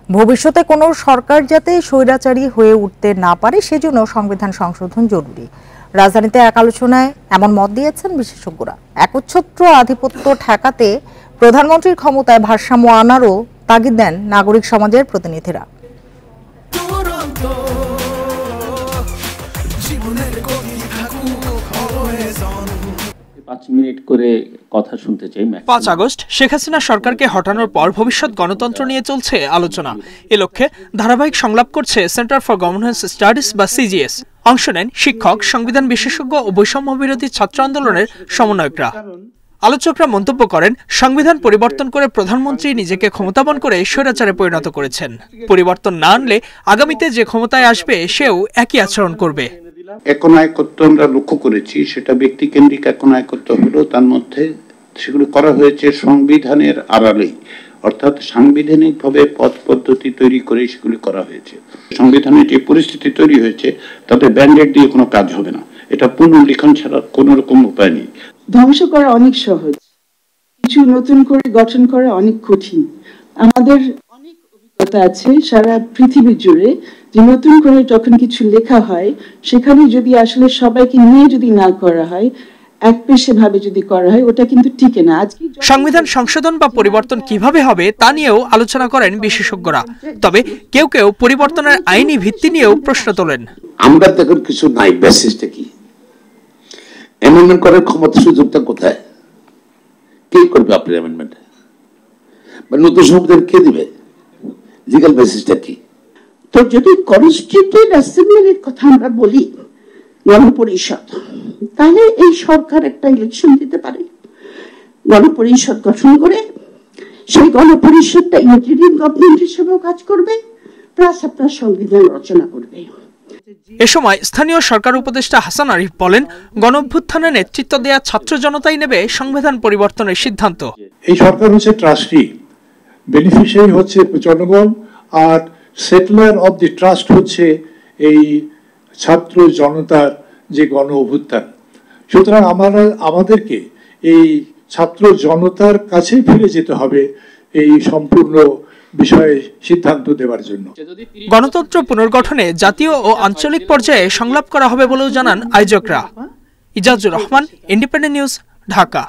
ভবিষ্যতে কোনো সরকার যাতে স্বৈরাচারী হয়ে উঠতে না পারে সেজন্য সংবিধান সংশোধন জরুরি। রাজধানীতে এক আলোচনায় এমন মত দিয়েছেন বিশেষজ্ঞরা। একচ্ছত্র আধিপত্য ঠেকাতে প্রধানমন্ত্রীর ক্ষমতায় ভারসাম্য আনারও তাগিদ দেন নাগরিক সমাজের প্রতিনিধিরা। 5 মিনিট করে কথা শুনতে চাই। 5 আগস্ট শেখ হাসিনা সরকারকে হটানোর পর ভবিষ্যৎ গণতন্ত্র নিয়ে চলছে আলোচনা। এ লক্ষ্যে ধারাবাহিক সংলাপ করছে সেন্টার ফর গভর্নেন্স স্টাডিজ বা সিজিএস। অংশ নেন শিক্ষক, সংবিধান বিশেষজ্ঞ ও বৈষম্য বিরোধী ছাত্র আন্দোলনের সমন্বয়করা। আলোচকরা মন্তব্য করেন, সংবিধান পরিবর্তন করে প্রধানমন্ত্রী নিজেকে ক্ষমতাবান করে স্বৈরাচারে পরিণত করেছেন। পরিবর্তন না আনলে আগামীতে যে ক্ষমতায় আসবে সেও একই আচরণ করবে। একনায়কত্ব আমরা লক্ষ্য করেছি, সেটা ব্যক্তিকেন্দ্রিক একনায়কত্ব হলো, তার মধ্যে সেগুলো করা হয়েছে সংবিধানের আড়ালেই, অর্থাৎ সাংবিধানিকভাবে পথ পদ্ধতি তৈরি করে সেগুলি করা হয়েছে। সংবিধানে যে পরিস্থিতি তৈরি হয়েছে তাতে ব্যান্ডেড দিয়ে কোনো কাজ হবে না, এটা পুনর্লিখন ছাড়া কোনো রকম উপায় নেই। ধ্বংস করা অনেক সহজ, কিছু নতুন করে গঠন করা অনেক কঠিন। আমাদের অনেক অভিজ্ঞতা আছে সারা পৃথিবী জুড়ে যে নতুন করে যখন কিছু লেখা হয় সেখানে যদি আসলে সবাইকে নিয়ে যদি না করা হয়, একপেশে ভাবে যদি করা হয়, ওটা কিন্তু টিকে না। সংবিধান সংশোধন বা পরিবর্তন কিভাবে হবে তা নিয়েও আলোচনা করেন বিশেষজ্ঞরা। তবে কেউ কেউ পরিবর্তনের আইনি ভিত্তি নিয়েও প্রশ্ন তোলেন। আমরা তখন কিছু নাই, বেসিসটা কি, অ্যামেন্ডমেন্ট করার ক্ষমতা সুযোগটা কোথায়, কে করবে আপনার অ্যামেন্ডমেন্ট বা নতুন সংবিধান কে দিবে, লিগ্যাল বেসিসটা কি? তো যদি কনস্টিটিউয়েন্ট অ্যাসেম্বলির কথা আমরা বলি, গণপরিষদ, তাহলে এই সরকার একটা ইলেকশন দিতে পারে, গণপরিষদ গঠন করে সেই গণপরিষদটা ইন্টারিম গভর্নমেন্ট হিসেবেও কাজ করবে, প্লাস আপনার সংবিধান রচনা করবে। এ সময় স্থানীয় সরকার উপদেষ্টা হাসান আরিফ বলেন, গণঅভ্যুত্থানে নেতৃত্ব দেয়া ছাত্র জনতাই নেবে সংবিধান পরিবর্তনের সিদ্ধান্ত। এই সরকার হচ্ছে ট্রাস্টি, বেনিফিশিয়ারি হচ্ছে জনগণ, আর সেটলার অব দি ট্রাস্ট হচ্ছে এই ছাত্র জনতার যে গণ অভ্যুত্থান। সুতরাং আমাদেরকে এই ছাত্র জনতার কাছে ফিরে যেতে হবে এই সম্পূর্ণ বিষয়ে সিদ্ধান্ত দেওয়ার জন্য। গণতন্ত্র পুনর্গঠনে জাতীয় ও আঞ্চলিক পর্যায়ে সংলাপ করা হবে বলেও জানান আয়োজকরা। Ijazur Rahman, independent news, Dhaka.